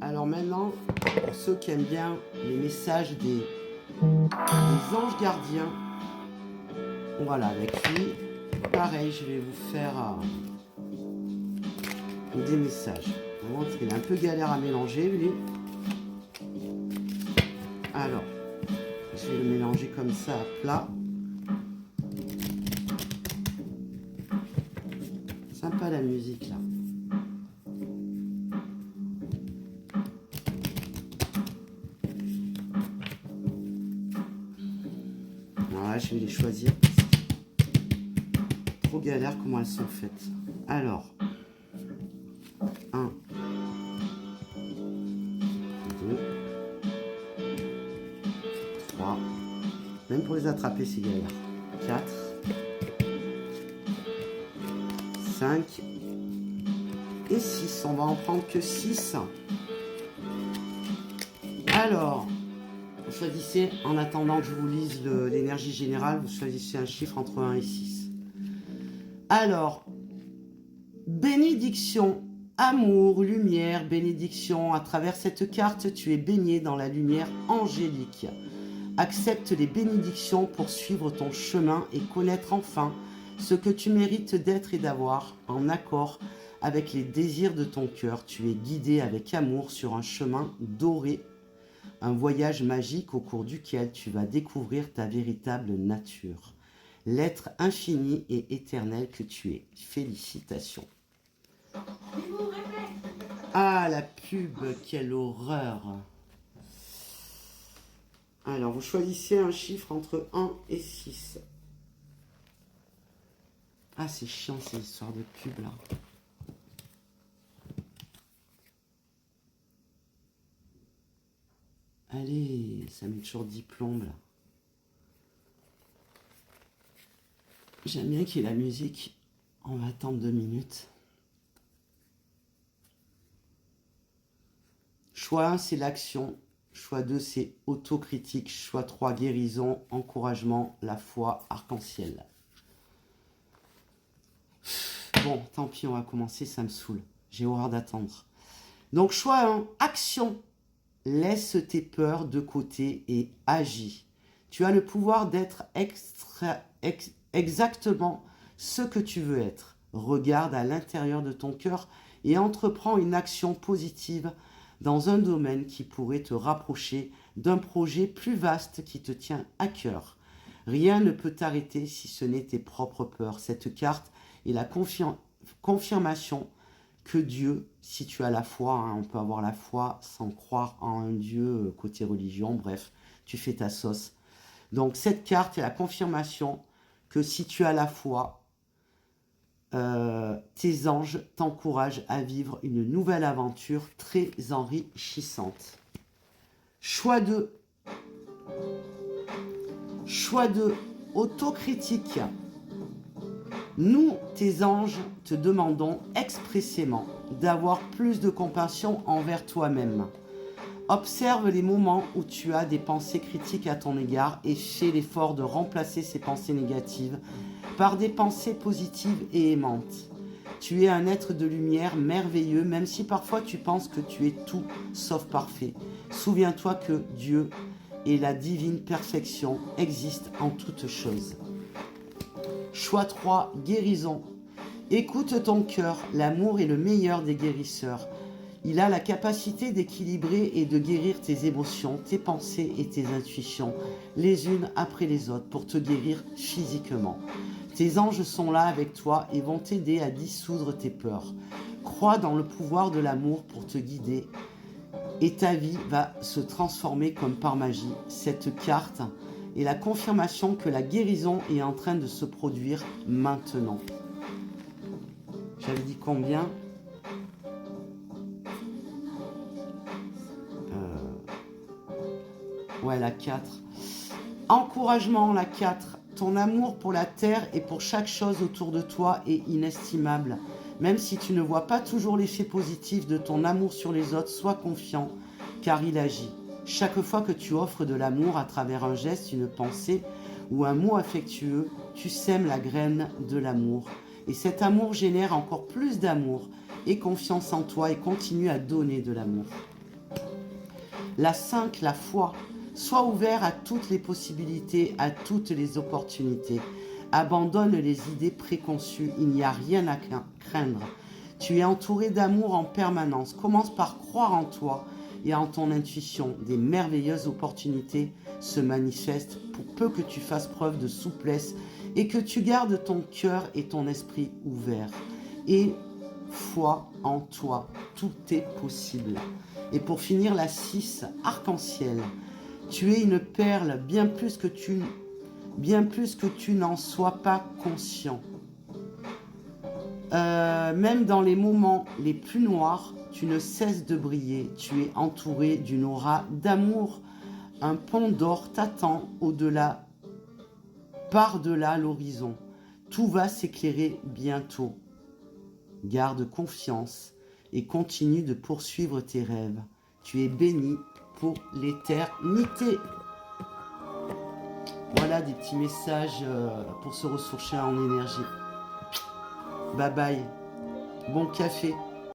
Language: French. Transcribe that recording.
Alors maintenant, pour ceux qui aiment bien les messages des anges gardiens, voilà, avec lui, pareil, je vais vous faire des messages. Vraiment, il est un peu galère à mélanger, lui. Alors, je vais le mélanger comme ça à plat. Sympa la musique, là. Voilà, je vais les choisir. Trop galère comment elles sont faites. Alors, 1, 2, 3. Même pour les attraper, c'est galère. 4, 5 et 6. On va en prendre que 6. Alors, vous choisissez, en attendant que je vous lise l'énergie générale, vous choisissez un chiffre entre 1 et 6. Alors, bénédiction, amour, lumière, bénédiction. À travers cette carte, tu es baigné dans la lumière angélique. Accepte les bénédictions pour suivre ton chemin et connaître enfin ce que tu mérites d'être et d'avoir en accord avec les désirs de ton cœur. Tu es guidé avec amour sur un chemin doré, un voyage magique au cours duquel tu vas découvrir ta véritable nature, l'être infini et éternel que tu es. Félicitations. Ah, la pub, quelle horreur! Alors, vous choisissez un chiffre entre 1 et 6. Ah, c'est chiant ces histoires de pub là. Allez, ça met toujours 10 plombes là. J'aime bien qu'il y ait la musique. On va attendre 2 minutes. Choix 1, c'est l'action. Choix 2, c'est autocritique. Choix 3, guérison, encouragement, la foi, arc-en-ciel. Bon, tant pis, on va commencer, ça me saoule. J'ai horreur d'attendre. Donc, choix 1, action. Laisse tes peurs de côté et agis. Tu as le pouvoir d'être exactement ce que tu veux être. Regarde à l'intérieur de ton cœur et entreprends une action positive dans un domaine qui pourrait te rapprocher d'un projet plus vaste qui te tient à cœur. Rien ne peut t'arrêter si ce n'est tes propres peurs. Cette carte est la confirmation que Dieu, si tu as la foi, hein, on peut avoir la foi sans croire en un Dieu côté religion, bref, tu fais ta sauce. Donc cette carte est la confirmation que si tu as la foi, tes anges t'encouragent à vivre une nouvelle aventure très enrichissante. Choix 2. Choix 2. Autocritique. Nous, tes anges, te demandons expressément d'avoir plus de compassion envers toi-même. Observe les moments où tu as des pensées critiques à ton égard et fais l'effort de remplacer ces pensées négatives par des pensées positives et aimantes. Tu es un être de lumière merveilleux, même si parfois tu penses que tu es tout sauf parfait. Souviens-toi que Dieu et la divine perfection existent en toutes choses. Choix 3, guérison. Écoute ton cœur, l'amour est le meilleur des guérisseurs. Il a la capacité d'équilibrer et de guérir tes émotions, tes pensées et tes intuitions, les unes après les autres, pour te guérir physiquement. Tes anges sont là avec toi et vont t'aider à dissoudre tes peurs. Crois dans le pouvoir de l'amour pour te guider et ta vie va se transformer comme par magie. Cette carte est la confirmation que la guérison est en train de se produire maintenant. J'avais dit combien ? Ouais, la 4. Encouragement, la 4. Ton amour pour la terre et pour chaque chose autour de toi est inestimable. Même si tu ne vois pas toujours l'effet positif de ton amour sur les autres, sois confiant, car il agit. Chaque fois que tu offres de l'amour à travers un geste, une pensée ou un mot affectueux, tu sèmes la graine de l'amour. Et cet amour génère encore plus d'amour aie confiance en toi et continue à donner de l'amour. La 5, la foi. Sois ouvert à toutes les possibilités, à toutes les opportunités. Abandonne les idées préconçues, il n'y a rien à craindre. Tu es entouré d'amour en permanence. Commence par croire en toi et en ton intuition. Des merveilleuses opportunités se manifestent pour peu que tu fasses preuve de souplesse et que tu gardes ton cœur et ton esprit ouverts. Et foi en toi, tout est possible. Et pour finir, la 6, arc-en-ciel. Tu es une perle bien plus que tu n'en sois pas conscient. Même dans les moments les plus noirs, tu ne cesses de briller. Tu es entouré d'une aura d'amour. Un pont d'or t'attend au-delà, par-delà l'horizon. Tout va s'éclairer bientôt. Garde confiance et continue de poursuivre tes rêves. Tu es béni pour l'éternité. Voilà des petits messages pour se ressourcer en énergie. Bye bye. Bon café.